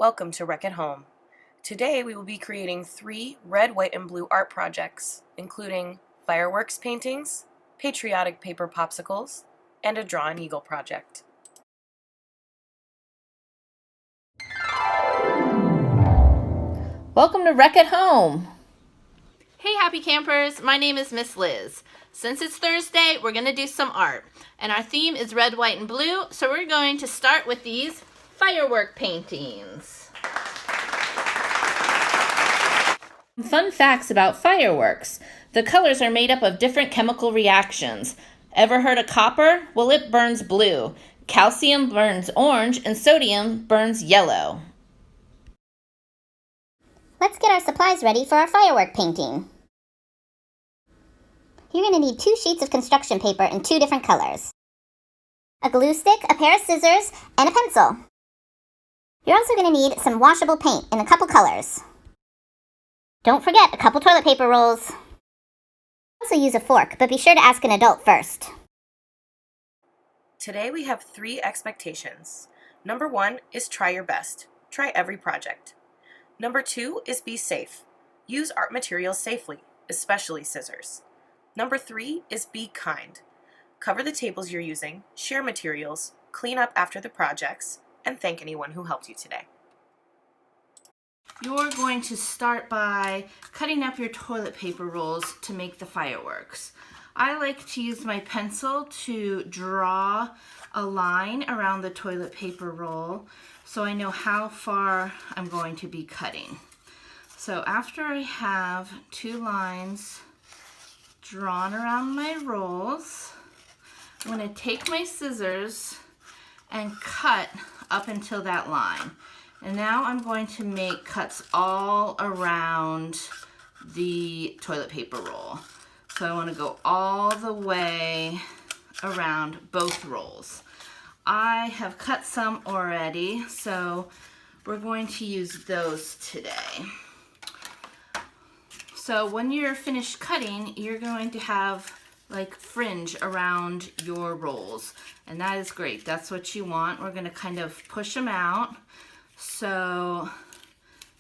Welcome to Wreck at Home. Today we will be creating 3 red, white, and blue art projects, including fireworks paintings, patriotic paper popsicles, and a draw an eagle project. Welcome to Wreck at Home. Hey happy campers, my name is Miss Liz. Since it's Thursday, we're going to do some art. And our theme is red, white, and blue, so we're going to start with these firework paintings. Fun facts about fireworks. The colors are made up of different chemical reactions. Ever heard of copper? Well, it burns blue. Calcium burns orange, and sodium burns yellow. Let's get our supplies ready for our firework painting. You're going to need 2 sheets of construction paper in 2 different colors, a glue stick, a pair of scissors, and a pencil. You're also going to need some washable paint in a couple colors. Don't forget a couple toilet paper rolls. Also use a fork, but be sure to ask an adult first. Today we have 3 expectations. Number 1 is try your best. Try every project. Number 2 is be safe. Use art materials safely, especially scissors. Number 3 is be kind. Cover the tables you're using, share materials, clean up after the projects, and thank anyone who helped you today. You're going to start by cutting up your toilet paper rolls to make the fireworks. I like to use my pencil to draw a line around the toilet paper roll so I know how far I'm going to be cutting. So after I have 2 lines drawn around my rolls, I'm going to take my scissors and cut up until that line. And now I'm going to make cuts all around the toilet paper roll. So I want to go all the way around both rolls. I have cut some already, so we're going to use those today. So when you're finished cutting, you're going to have like fringe around your rolls, and that is great. That's what you want. We're going to kind of push them out so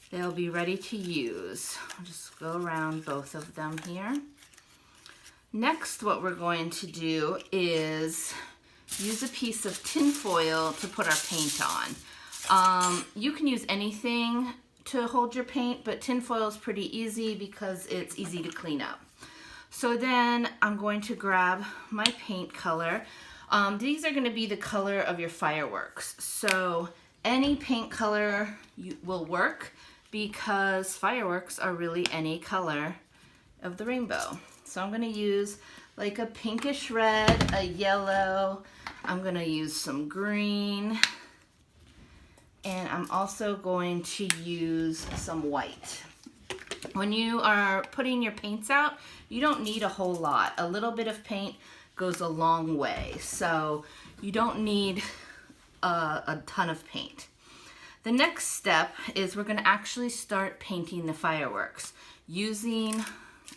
they'll be ready to use. I'll just go around both of them here. Next, what we're going to do is use a piece of tin foil to put our paint on. You can use anything to hold your paint, but tin foil is pretty easy because it's easy to clean up. So then I'm going to grab my paint color. These are going to be the color of your fireworks. So any paint color will work because fireworks are really any color of the rainbow. So I'm going to use like a pinkish red, a yellow, I'm going to use some green, and I'm also going to use some white. When you are putting your paints out, you don't need a whole lot. A little bit of paint goes a long way, so you don't need a ton of paint. The next step is we're going to actually start painting the fireworks using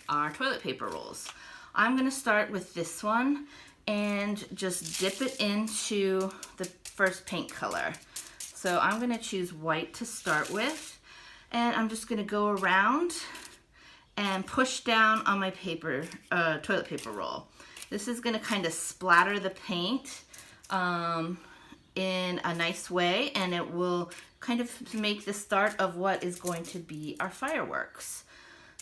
our toilet paper rolls. I'm going to start with this one and just dip it into the first paint color. So I'm going to choose white to start with, and I'm just going to go around and push down on my toilet paper roll. This is going to kind of splatter the paint in a nice way, and it will kind of make the start of what is going to be our fireworks.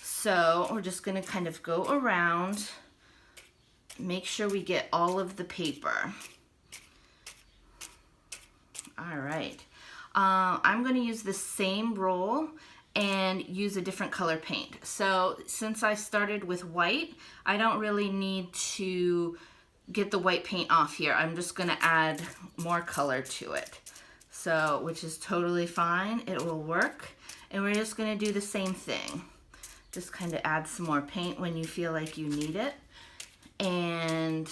So we're just going to kind of go around, make sure we get all of the paper. All right. I'm going to use the same roll and use a different color paint. So since I started with white, I don't really need to get the white paint off here. I'm just going to add more color to it. So, which is totally fine. It will work. And we're just going to do the same thing. Just kind of add some more paint when you feel like you need it. And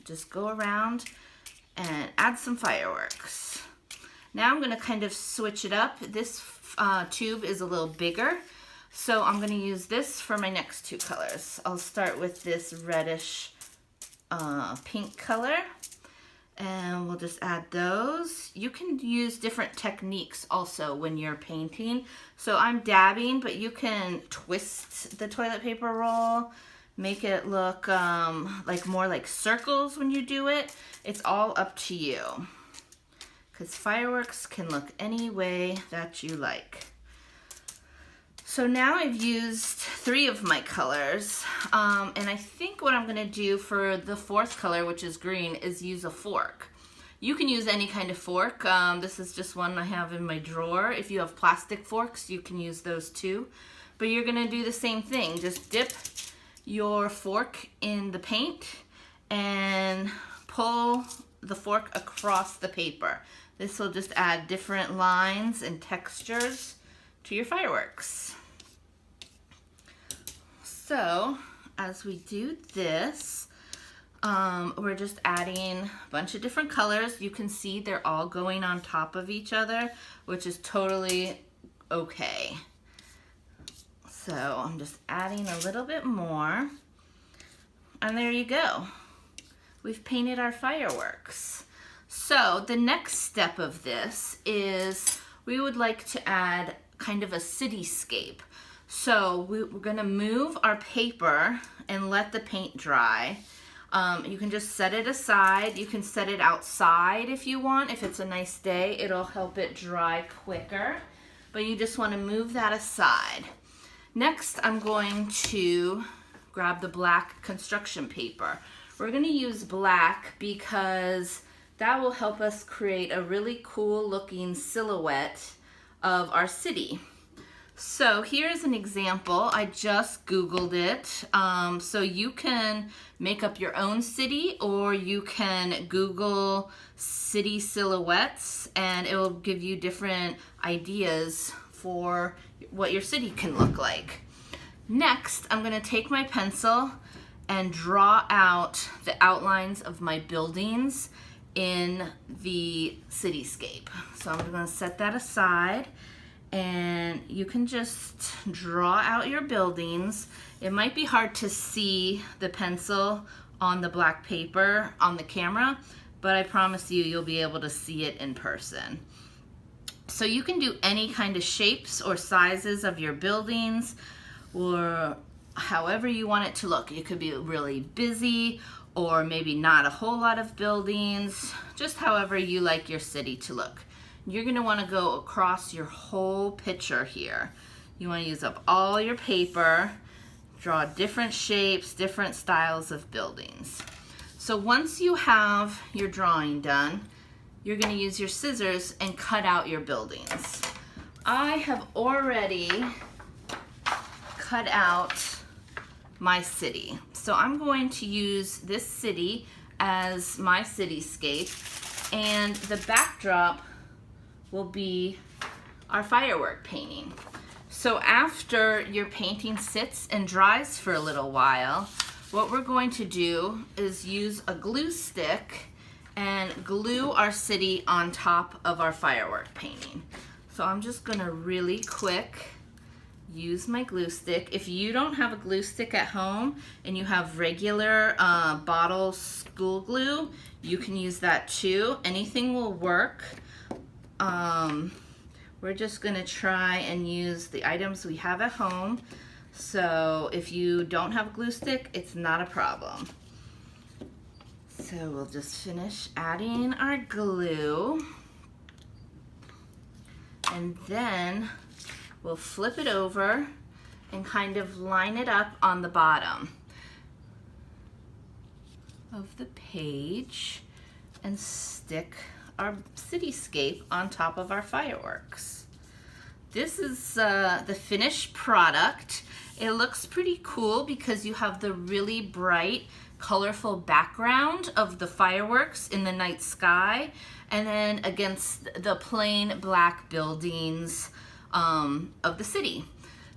just go around and add some fireworks. Now I'm going to kind of switch it up. This tube is a little bigger, so I'm going to use this for my next 2 colors. I'll start with this reddish pink color, And we'll just add those. You can use different techniques also when you're painting. So I'm dabbing, but you can twist the toilet paper roll, make it look like more like circles when you do it. It's all up to you, because fireworks can look any way that you like. So now I've used 3 of my colors, and I think what I'm gonna do for the 4th color, which is green, is use a fork. You can use any kind of fork. This is just one I have in my drawer. If you have plastic forks, you can use those too. But you're gonna do the same thing. Just dip your fork in the paint and pull the fork across the paper. This will just add different lines and textures to your fireworks. So as we do this, we're just adding a bunch of different colors. You can see they're all going on top of each other, which is totally okay. So I'm just adding a little bit more, and there you go. We've painted our fireworks. So the next step of this is we would like to add kind of a cityscape. So we're gonna move our paper and let the paint dry. You can just set it aside. You can set it outside if you want. If it's a nice day, it'll help it dry quicker. But you just wanna move that aside. Next, I'm going to grab the black construction paper. We're gonna use black because that will help us create a really cool looking silhouette of our city. So here's an example. I just Googled it. So you can make up your own city, or you can Google city silhouettes, and it will give you different ideas for what your city can look like. Next, I'm gonna take my pencil and draw out the outlines of my buildings in the cityscape. So I'm gonna set that aside, and you can just draw out your buildings. It might be hard to see the pencil on the black paper on the camera, but I promise you, you'll be able to see it in person. So you can do any kind of shapes or sizes of your buildings, or however you want it to look. It could be really busy, or maybe not a whole lot of buildings, just however you like your city to look. You're gonna wanna go across your whole picture here. You wanna use up all your paper, draw different shapes, different styles of buildings. So once you have your drawing done, you're gonna use your scissors and cut out your buildings. I have already cut out my city. So I'm going to use this city as my cityscape, and the backdrop will be our firework painting. So after your painting sits and dries for a little while, what we're going to do is use a glue stick and glue our city on top of our firework painting. So I'm just gonna really quick use my glue stick. If you don't have a glue stick at home and you have regular bottle school glue, you can use that too. Anything will work. We're just gonna try and use the items we have at home. So if you don't have a glue stick, it's not a problem. So we'll just finish adding our glue, and then we'll flip it over and kind of line it up on the bottom of the page and stick our cityscape on top of our fireworks. This is the finished product. It looks pretty cool because you have the really bright, colorful background of the fireworks in the night sky, and then against the plain black buildings of the city.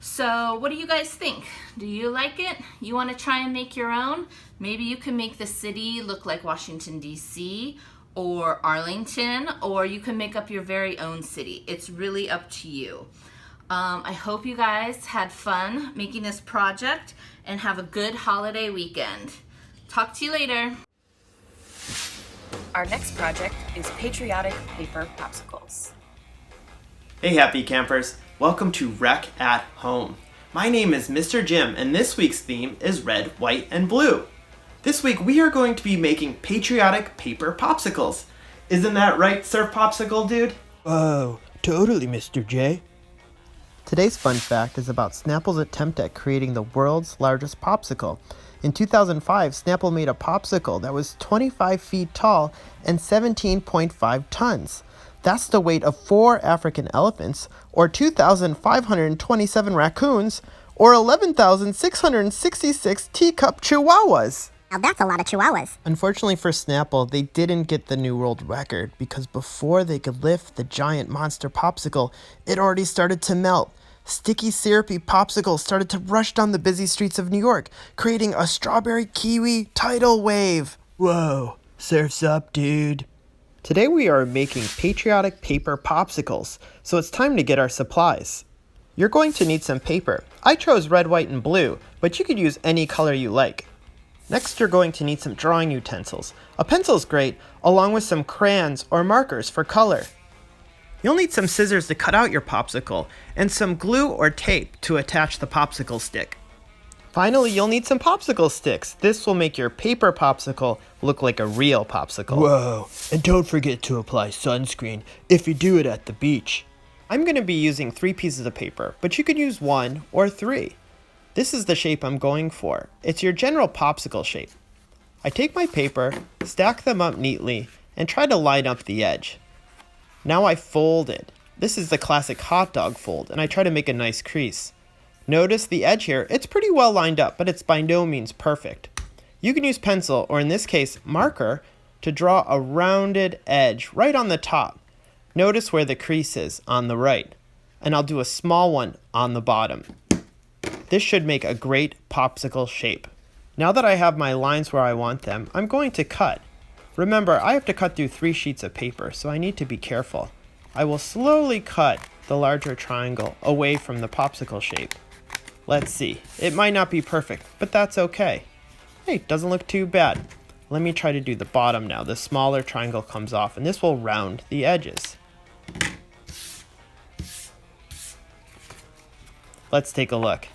So what do you guys think? Do you like it? You want to try and make your own? Maybe you can make the city look like Washington, D.C. or Arlington, or you can make up your very own city. It's really up to you. I hope you guys had fun making this project, and have a good holiday weekend. Talk to you later. Our next project is Patriotic paper popsicles. Hey happy campers, welcome to Rec at Home. My name is Mr. Jim and this week's theme is red, white, and blue. This week we are going to be making patriotic paper popsicles. Isn't that right, Sir Popsicle Dude? Oh, totally, Mr. J. Today's fun fact is about Snapple's attempt at creating the world's largest popsicle. In 2005, Snapple made a popsicle that was 25 feet tall and 17.5 tons. That's the weight of 4 African elephants, or 2,527 raccoons, or 11,666 teacup chihuahuas. Now that's a lot of chihuahuas. Unfortunately for Snapple, they didn't get the new world record because before they could lift the giant monster popsicle, it already started to melt. Sticky, syrupy popsicles started to rush down the busy streets of New York, creating a strawberry kiwi tidal wave. Whoa, surf's up, dude. Today we are making patriotic paper popsicles, so it's time to get our supplies. You're going to need some paper. I chose red, white, and blue, but you could use any color you like. Next, you're going to need some drawing utensils. A pencil's great, along with some crayons or markers for color. You'll need some scissors to cut out your popsicle, and some glue or tape to attach the popsicle stick. Finally, you'll need some popsicle sticks. This will make your paper popsicle look like a real popsicle. Whoa, and don't forget to apply sunscreen if you do it at the beach. I'm going to be using 3 pieces of paper, but you could use 1 or 3. This is the shape I'm going for. It's your general popsicle shape. I take my paper, stack them up neatly, and try to line up the edge. Now I fold it. This is the classic hot dog fold, and I try to make a nice crease. Notice the edge here, it's pretty well lined up, but it's by no means perfect. You can use pencil, or in this case, marker, to draw a rounded edge right on the top. Notice where the crease is on the right, and I'll do a small one on the bottom. This should make a great popsicle shape. Now that I have my lines where I want them, I'm going to cut. Remember, I have to cut through 3 sheets of paper, so I need to be careful. I will slowly cut the larger triangle away from the popsicle shape. Let's see. It might not be perfect, but that's okay. Hey, doesn't look too bad. Let me try to do the bottom now. The smaller triangle comes off, and this will round the edges. Let's take a look.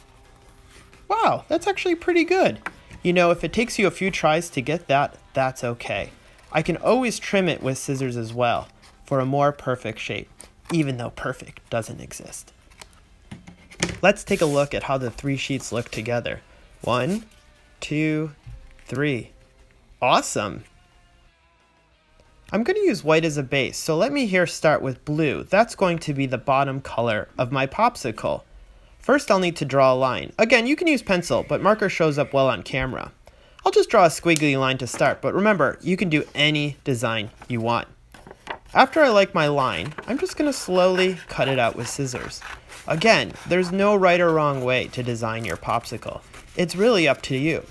Wow, that's actually pretty good. You know, if it takes you a few tries to get that, that's okay. I can always trim it with scissors as well for a more perfect shape, even though perfect doesn't exist. Let's take a look at how the 3 sheets look together. 1, 2, 3. Awesome! I'm going to use white as a base, so let me here start with blue. That's going to be the bottom color of my popsicle. First, I'll need to draw a line. Again, you can use pencil, but marker shows up well on camera. I'll just draw a squiggly line to start, but remember, you can do any design you want. After I like my line, I'm just going to slowly cut it out with scissors. Again, there's no right or wrong way to design your popsicle. It's really up to you.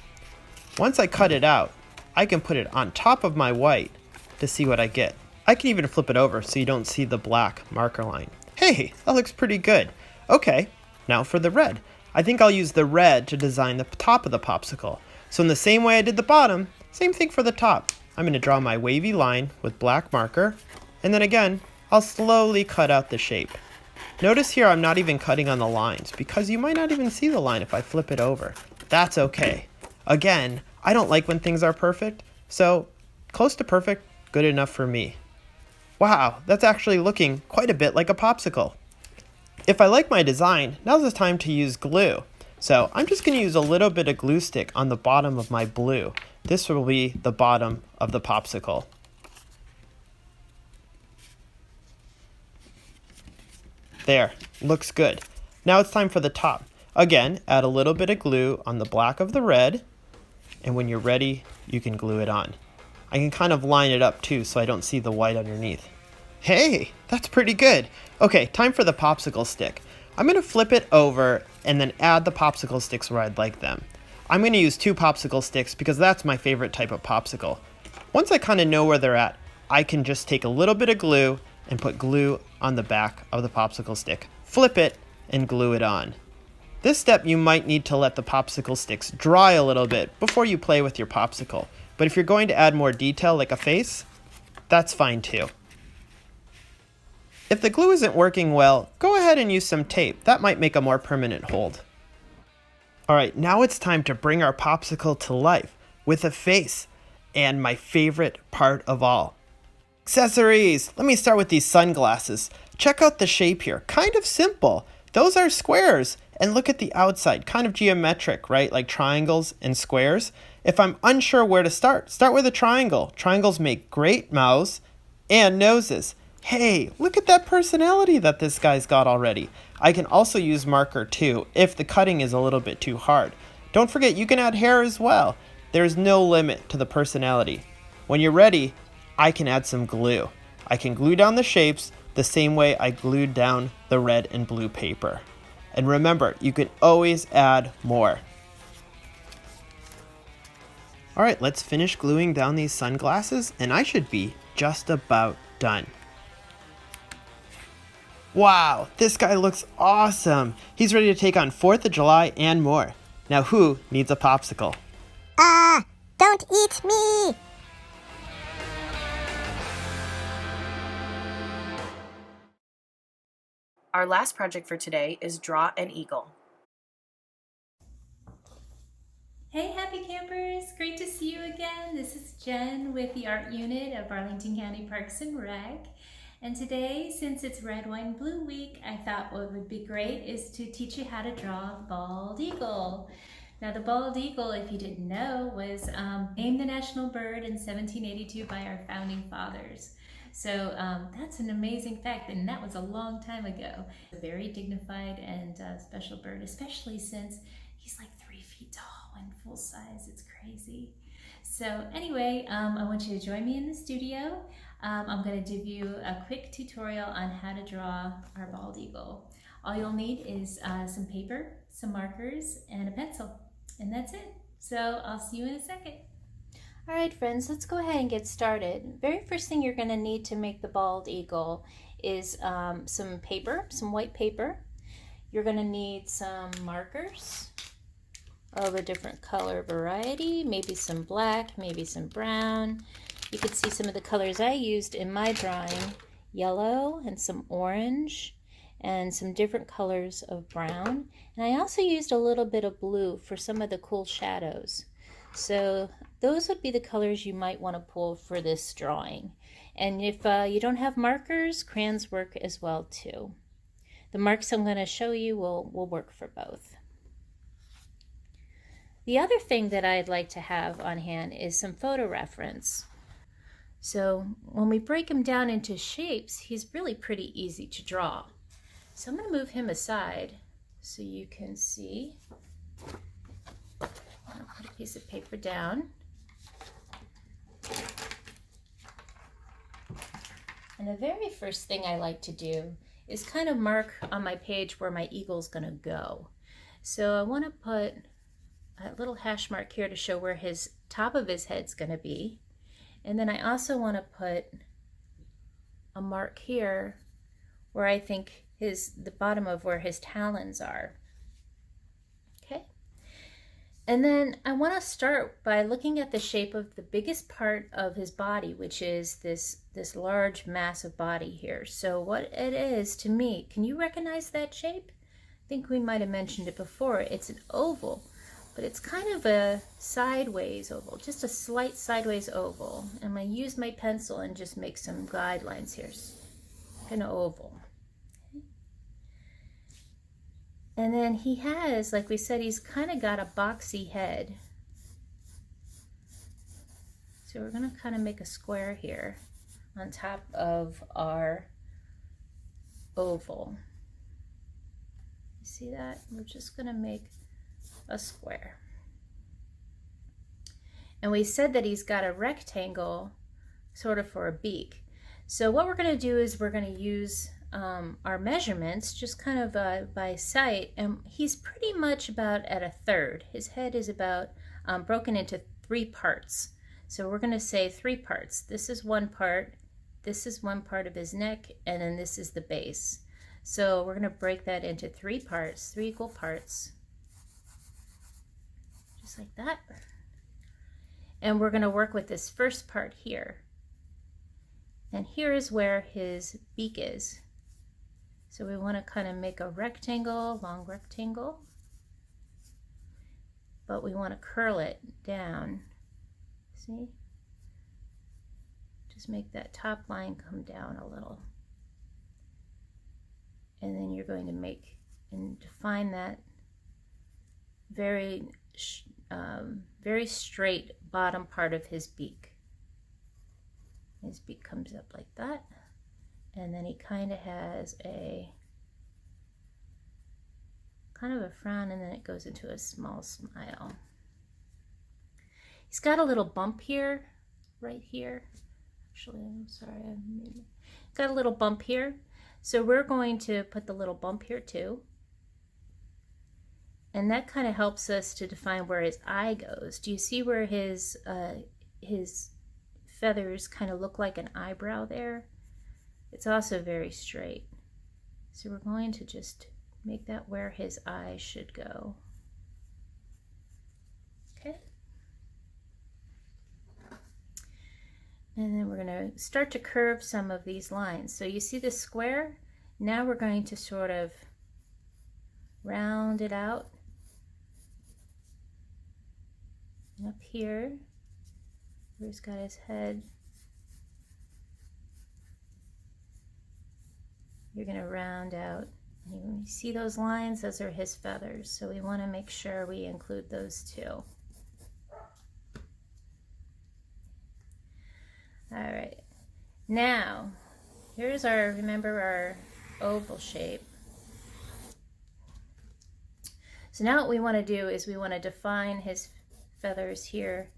Once I cut it out, I can put it on top of my white to see what I get. I can even flip it over so you don't see the black marker line. Hey, that looks pretty good. Okay. Now for the red. I think I'll use the red to design the top of the popsicle. So in the same way I did the bottom, same thing for the top. I'm going to draw my wavy line with black marker, and then again, I'll slowly cut out the shape. Notice here I'm not even cutting on the lines, because you might not even see the line if I flip it over. That's okay. Again, I don't like when things are perfect, so close to perfect, good enough for me. Wow, that's actually looking quite a bit like a popsicle. If I like my design, now's the time to use glue. So I'm just going to use a little bit of glue stick on the bottom of my blue. This will be the bottom of the popsicle. There, looks good. Now it's time for the top. Again, add a little bit of glue on the black of the red, and when you're ready, you can glue it on. I can kind of line it up too so I don't see the white underneath. Hey, that's pretty good. Okay, time for the popsicle stick. I'm going to flip it over and then add the popsicle sticks where I'd like them. I'm going to use 2 popsicle sticks because that's my favorite type of popsicle. Once I kind of know where they're at, I can just take a little bit of glue and put glue on the back of the popsicle stick. Flip it and glue it on. This step you might need to let the popsicle sticks dry a little bit before you play with your popsicle. But if you're going to add more detail like a face, that's fine too. If the glue isn't working well, go ahead and use some tape. That might make a more permanent hold. Alright, now it's time to bring our popsicle to life with a face, and my favorite part of all, accessories. Let me start with these sunglasses. Check out the shape here, kind of simple. Those are squares, and look at the outside, kind of geometric, right? Like triangles and squares. If I'm unsure where to start with a triangle. Triangles make great mouths and noses. Hey, look at that personality that this guy's got already. I can also use marker too, if the cutting is a little bit too hard. Don't forget, you can add hair as well. There's no limit to the personality. When you're ready, I can add some glue. I can glue down the shapes the same way I glued down the red and blue paper. And remember, you can always add more. Alright, let's finish gluing down these sunglasses, and I should be just about done. Wow, this guy looks awesome. He's ready to take on 4th of July and more. Now who needs a popsicle? Don't eat me! Our last project for today is draw an eagle. Hey Happy Campers, great to see you again. This is Jen with the art unit of Arlington County Parks and Rec. And today, since it's Red, White, and Blue Week, I thought what would be great is to teach you how to draw a bald eagle. Now the bald eagle, if you didn't know, was named the national bird in 1782 by our founding fathers. So that's an amazing fact, and that was a long time ago. A very dignified and special bird, especially since he's like 3 feet tall and full size. It's crazy. So anyway, I want you to join me in the studio. I'm going to give you a quick tutorial on how to draw our bald eagle. All you'll need is some paper, some markers, and a pencil, and that's it. So I'll see you in a second. All right, friends, let's go ahead and get started. Very first thing you're going to need to make the bald eagle is some paper, some white paper. You're going to need some markers of a different color variety, maybe some black, maybe some brown. You can see some of the colors I used in my drawing: yellow and some orange and some different colors of brown. And I also used a little bit of blue for some of the cool shadows. So those would be the colors you might want to pull for this drawing. And if you don't have markers, crayons work as well too. The marks I'm going to show you will work for both. The other thing that I'd like to have on hand is some photo reference. So when we break him down into shapes, he's really pretty easy to draw. So I'm going to move him aside so you can see. I'll put a piece of paper down. And the very first thing I like to do is kind of mark on my page where my eagle's going to go. So I want to put a little hash mark here to show where his top of his head's going to be. And then I also want to put a mark here where I think the bottom of where his talons are. Okay. And then I want to start by looking at the shape of the biggest part of his body, which is this large massive body here. So what it is to me, can you recognize that shape? I think we might have mentioned it before. It's an oval, but it's kind of a sideways oval, just a slight sideways oval. I'm going to use my pencil and just make some guidelines here. An oval. Okay. And then he has, like we said, he's kind of got a boxy head. So we're going to kind of make a square here on top of our oval. You see that? We're just going to make a square. And we said that he's got a rectangle sort of for a beak. So what we're going to do is we're going to use our measurements just kind of by sight, and he's pretty much about at a third. His head is about broken into 3 parts. So we're going to say 3 parts. This is one part, this is one part of his neck, and then this is the base. So we're going to break that into 3 parts, 3 equal parts. Just like that. And we're going to work with this first part here. And here is where his beak is. So we want to kind of make a rectangle, long rectangle, but we want to curl it down. See? Just make that top line come down a little. And then you're going to make and define that very straight bottom part of his beak. His beak comes up like that, and then he kind of has a kind of a frown, and then it goes into a small smile. He's got a little bump here, right here. Actually, I'm sorry, got a little bump here. So we're going to put the little bump here too. And that kind of helps us to define where his eye goes. Do you see where his feathers kind of look like an eyebrow there? It's also very straight. So we're going to just make that where his eye should go. Okay. And then we're going to start to curve some of these lines. So you see the square? Now we're going to sort of round it out. And up here, where he's got his head, you're going to round out. And you see those lines? Those are his feathers. So we want to make sure we include those too. All right, now here's our, remember our oval shape. So now what we want to do is we want to define his feathers here.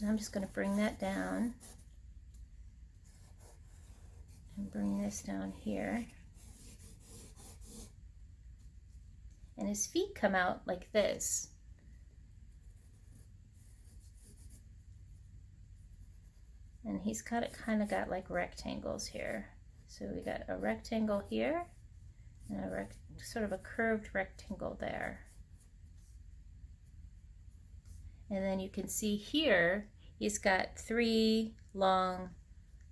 And I'm just going to bring that down and bring this down here. And his feet come out like this. And he's kind of got like rectangles here. So we got a rectangle here and a sort of a curved rectangle there. And then you can see here he's got 3 long,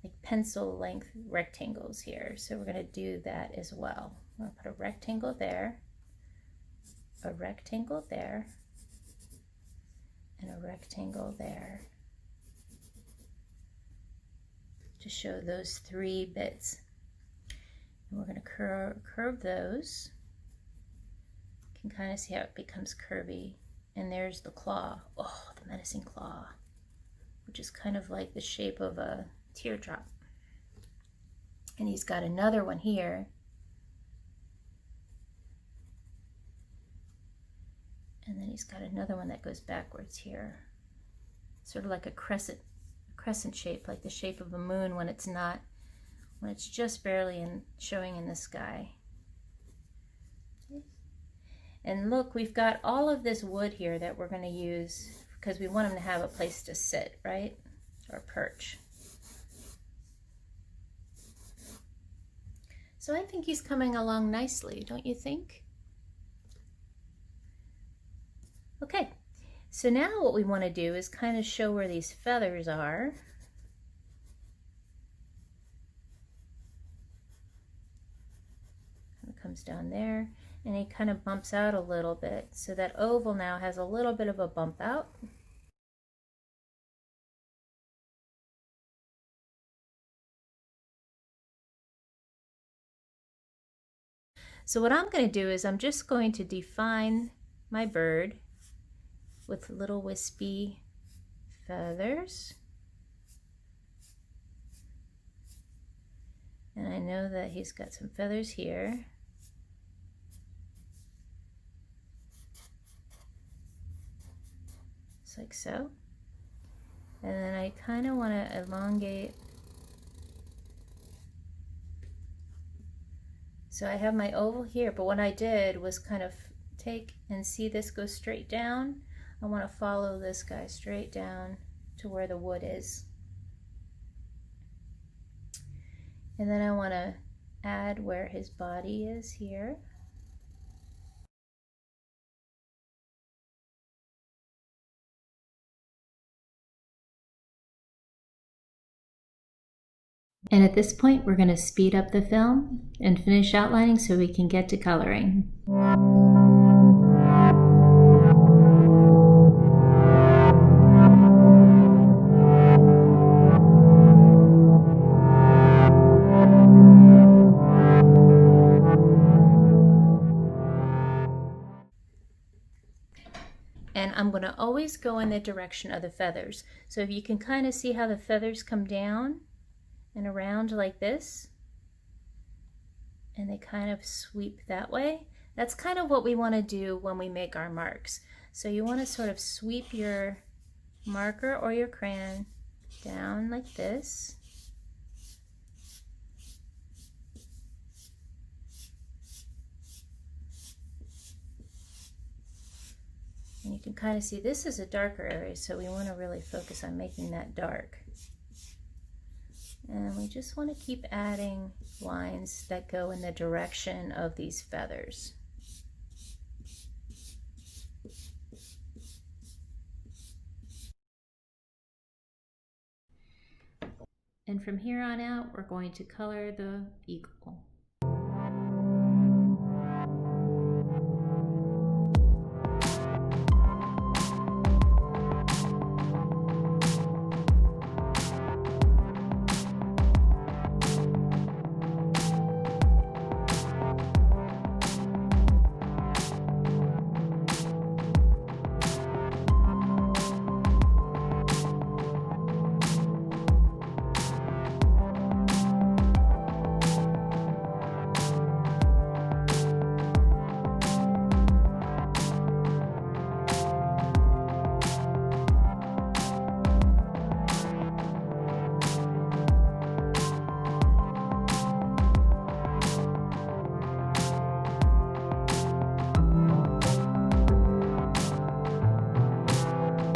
like pencil length rectangles here. So we're going to do that as well. I'm going to put a rectangle there, a rectangle there, and a rectangle there, to show those 3 bits. And we're going to curve those. You can kind of see how it becomes curvy. And there's the claw. Oh, the menacing claw, which is kind of like the shape of a teardrop. And he's got another one here. And then he's got another one that goes backwards here. Sort of like a crescent shape, like the shape of a moon when it's not, when it's just barely showing in the sky. Okay. And look, we've got all of this wood here that we're going to use because we want him to have a place to sit, right? Or perch. So I think he's coming along nicely, don't you think? Okay. So now what we want to do is kind of show where these feathers are. It comes down there, and he kind of bumps out a little bit. So that oval now has a little bit of a bump out. So what I'm going to do is I'm just going to define my bird with little wispy feathers. And I know that he's got some feathers here. Just like so. And then I kind of want to elongate. So I have my oval here, but what I did was kind of take and see this go straight down. I want to follow this guy straight down to where the wood is. And then I want to add where his body is here. And at this point, we're going to speed up the film and finish outlining so we can get to coloring. And I'm going to always go in the direction of the feathers. So if you can kind of see how the feathers come down and around like this, and they kind of sweep that way. That's kind of what we want to do when we make our marks. So you want to sort of sweep your marker or your crayon down like this. And you can kind of see this is a darker area, so we want to really focus on making that dark. And we just want to keep adding lines that go in the direction of these feathers. And from here on out, we're going to color the eagle.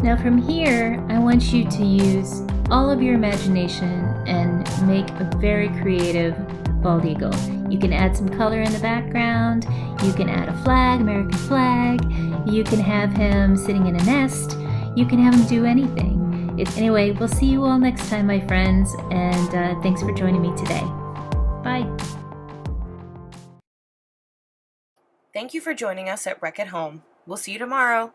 Now from here, I want you to use all of your imagination and make a very creative bald eagle. You can add some color in the background, you can add a flag, American flag, you can have him sitting in a nest, you can have him do anything. Anyway, we'll see you all next time, my friends, and thanks for joining me today. Bye. Thank you for joining us at Rec at Home. We'll see you tomorrow.